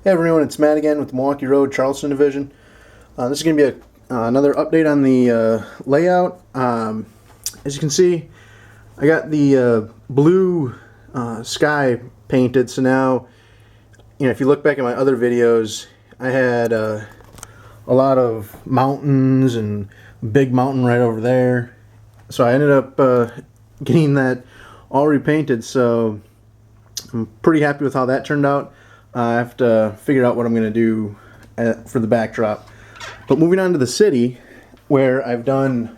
Hey everyone, it's Matt again with the Milwaukee Road Charleston Division. This is going to be another update on the layout. As you can see, I got the blue sky painted, so now, if you look back at my other videos, I had a lot of mountains and a big mountain right over there. So I ended up getting that all repainted, so I'm pretty happy with how that turned out. I have to figure out what I'm going to do for the backdrop. But moving on to the city, where I've done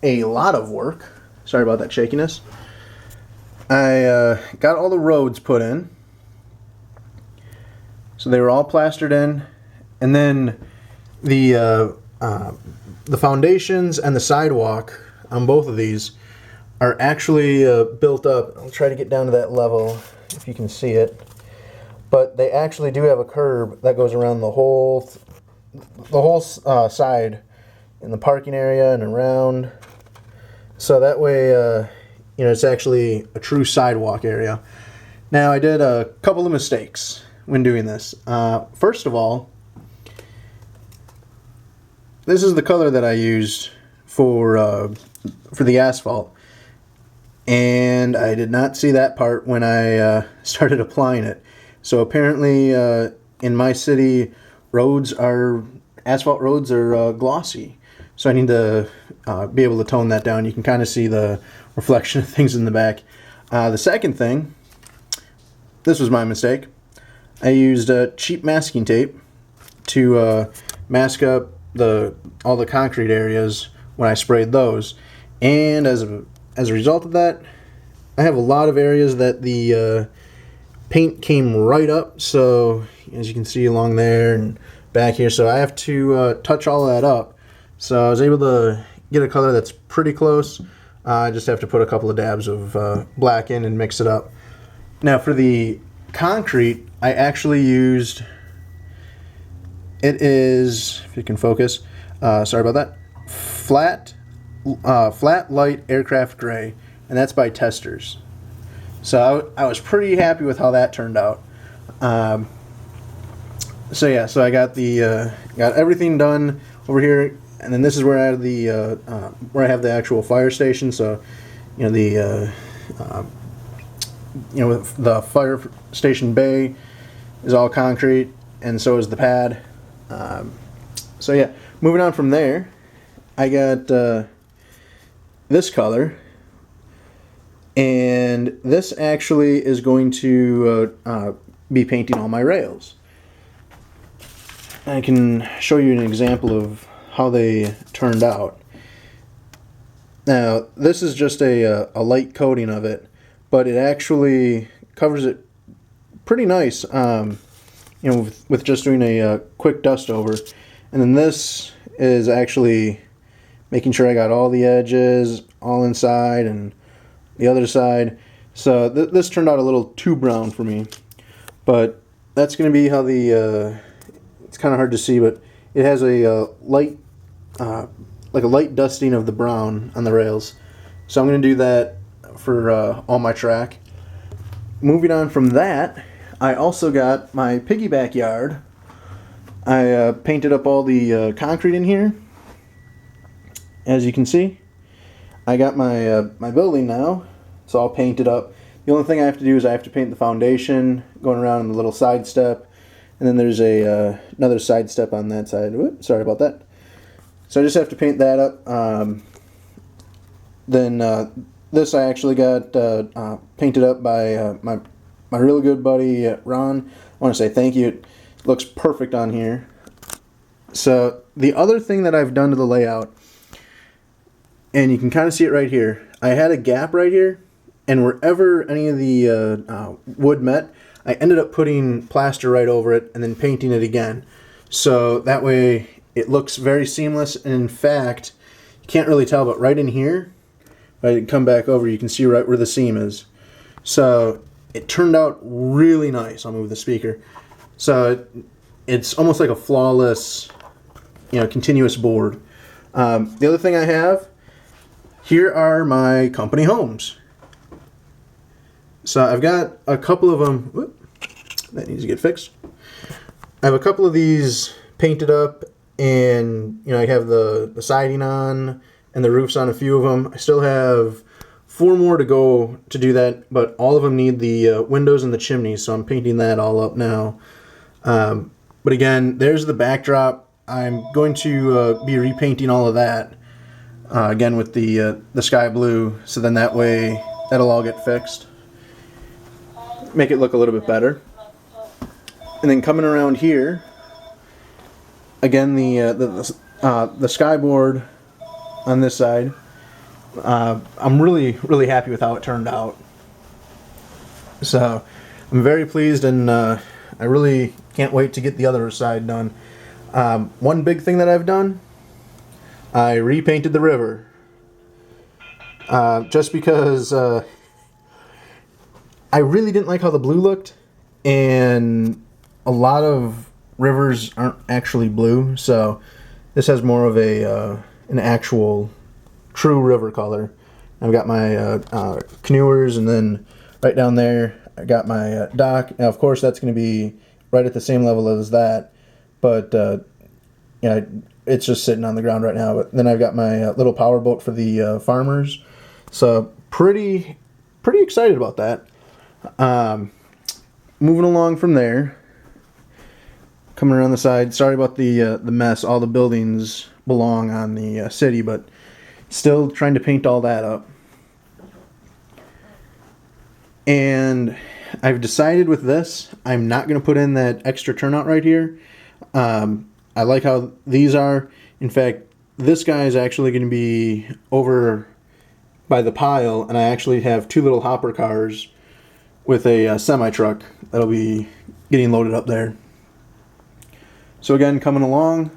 a lot of work. Sorry about that shakiness. I got all the roads put in. So they were all plastered in. And then the foundations and the sidewalk on both of these are actually built up. I'll try to get down to that level if you can see it. But they actually do have a curb that goes around the whole side in the parking area and around. So that way, it's actually a true sidewalk area. Now, I did a couple of mistakes when doing this. First of all, this is the color that I used for the asphalt, and I did not see that part when I started applying it. So apparently, in my city, asphalt roads are glossy. So I need to be able to tone that down. You can kind of see the reflection of things in the back. The second thing, this was my mistake. I used cheap masking tape to mask up all the concrete areas when I sprayed those. And as a result of that, I have a lot of areas that the paint came right up, so as you can see along there and back here, so I have to touch all of that up. So I was able to get a color that's pretty close. I just have to put a couple of dabs of black in and mix it up. Now for the concrete, I actually used, it is, if you can focus, sorry about that, flat light aircraft gray, and that's by Testors. So I was pretty happy with how that turned out. So I got got everything done over here, and then this is where I have the actual fire station. So the fire station bay is all concrete, and so is the pad. Moving on from there, I got this color. And this actually is going to be painting all my rails. I can show you an example of how they turned out. Now, this is just a light coating of it, but it actually covers it pretty nice, with just doing a quick dust over. And then this is actually making sure I got all the edges all inside and the other side. So this turned out a little too brown for me, but that's going to be how it's kind of hard to see, but it has a light, like a light dusting of the brown on the rails. So I'm going to do that for all my track. Moving on from that, I also got my piggyback yard. I painted up all the concrete in here. As you can see, I got my building now. It's all painted up. The only thing I have to do is I have to paint the foundation going around the little side step, and then there's another side step on that side. Whoop, sorry about that. So I just have to paint that up. This I actually got painted up by my really good buddy Ron. I want to say thank you. It looks perfect on here. So the other thing that I've done to the layout, and you can kind of see it right here, I had a gap right here, and wherever any of the wood met, I ended up putting plaster right over it and then painting it again. So that way it looks very seamless, and in fact, you can't really tell, but right in here, if I come back over, you can see right where the seam is. So it turned out really nice. I'll move the speaker. So it's almost like a flawless, continuous board. The other thing I have, here are my company homes. So I've got a couple of them. Whoop, that needs to get fixed. I have a couple of these painted up, and I have the siding on and the roofs on a few of them. I still have 4 more to go to do that, but all of them need the windows and the chimneys, so I'm painting that all up now. But again, there's the backdrop. I'm going to be repainting all of that again with the sky blue, so then that way that'll all get fixed, make it look a little bit better. And then coming around here, again the skyboard on this side. I'm really happy with how it turned out. So I'm very pleased, and I really can't wait to get the other side done. One big thing that I've done, I repainted the river. Just because I really didn't like how the blue looked, and a lot of rivers aren't actually blue, so this has more of an actual true river color. I've got my canoers, and then right down there I got my dock. Now, of course, that's going to be right at the same level as that, but it's just sitting on the ground right now. But then I've got my little power boat for the farmers, so pretty excited about that. Moving along from there, coming around the side. Sorry about the mess. All the buildings belong on the city, but still trying to paint all that up. And I've decided with this, I'm not going to put in that extra turnout right here. I like how these are. In fact, this guy is actually going to be over by the pile, and I actually have 2 little hopper cars with a semi-truck that'll be getting loaded up there. So again, coming along,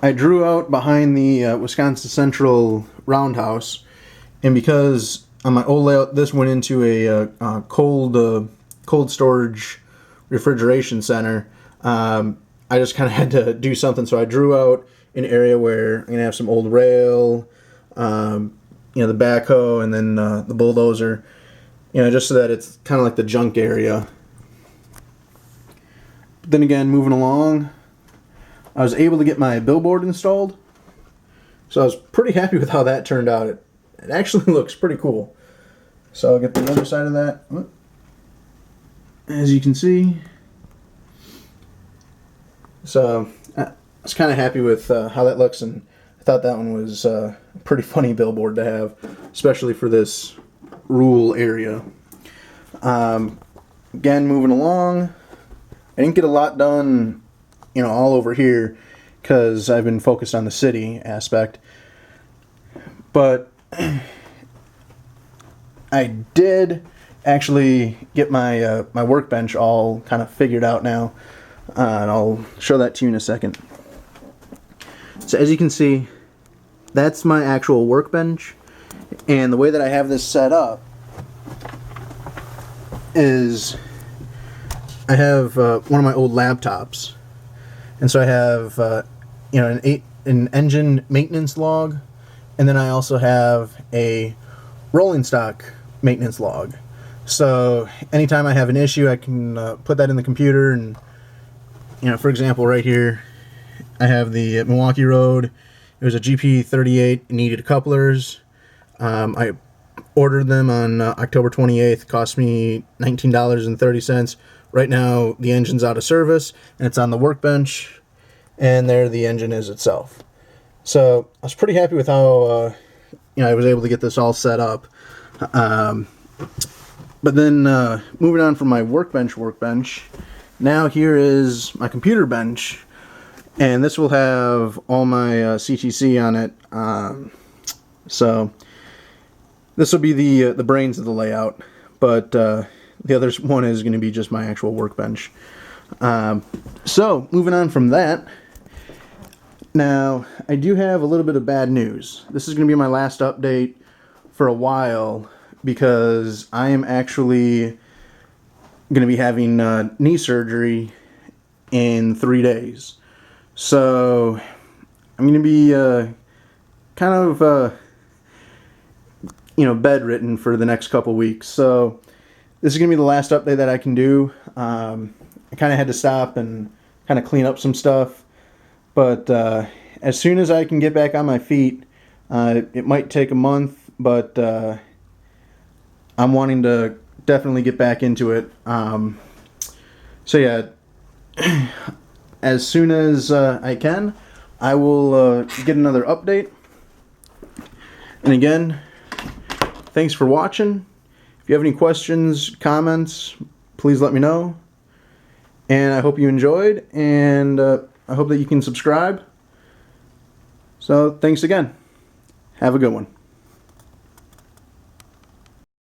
I drew out behind the Wisconsin Central Roundhouse, and because on my old layout this went into a cold storage refrigeration center, I just kind of had to do something, so I drew out an area where I'm going to have some old rail, the backhoe, and then the bulldozer, just so that it's kind of like the junk area. But then again, moving along, I was able to get my billboard installed, so I was pretty happy with how that turned out. It actually looks pretty cool. So I'll get the other side of that. As you can see. So I was kind of happy with how that looks, and I thought that one was a pretty funny billboard to have, especially for this rural area. Again, moving along, I didn't get a lot done, all over here, because I've been focused on the city aspect. But I did actually get my my workbench all kind of figured out now, and I'll show that to you in a second. So as you can see, that's my actual workbench, and the way that I have this set up is I have one of my old laptops, and so I have an engine maintenance log, and then I also have a rolling stock maintenance log. So anytime I have an issue, I can put that in the computer, and for example, right here I have the Milwaukee Road. It was a GP38. It needed couplers. I ordered them on October 28th. Cost me $19.30. Right now the engine's out of service, and it's on the workbench, and there the engine is itself. So I was pretty happy with how I was able to get this all set up. But then moving on from my workbench, now here is my computer bench, and this will have all my CTC on it. So this will be the brains of the layout, but the other one is going to be just my actual workbench. So moving on from that, now I do have a little bit of bad news. This is going to be my last update for a while, because I am actually going to be having knee surgery in 3 days. So I'm going to be kind of bedridden for the next couple weeks. So this is going to be the last update that I can do. I kind of had to stop and kind of clean up some stuff. But as soon as I can get back on my feet, it might take a month, but I'm wanting to definitely get back into it. So yeah, as soon as I can, I will get another update. And again, thanks for watching. If you have any questions, comments, please let me know. And I hope you enjoyed, and I hope that you can subscribe. So thanks again. Have a good one.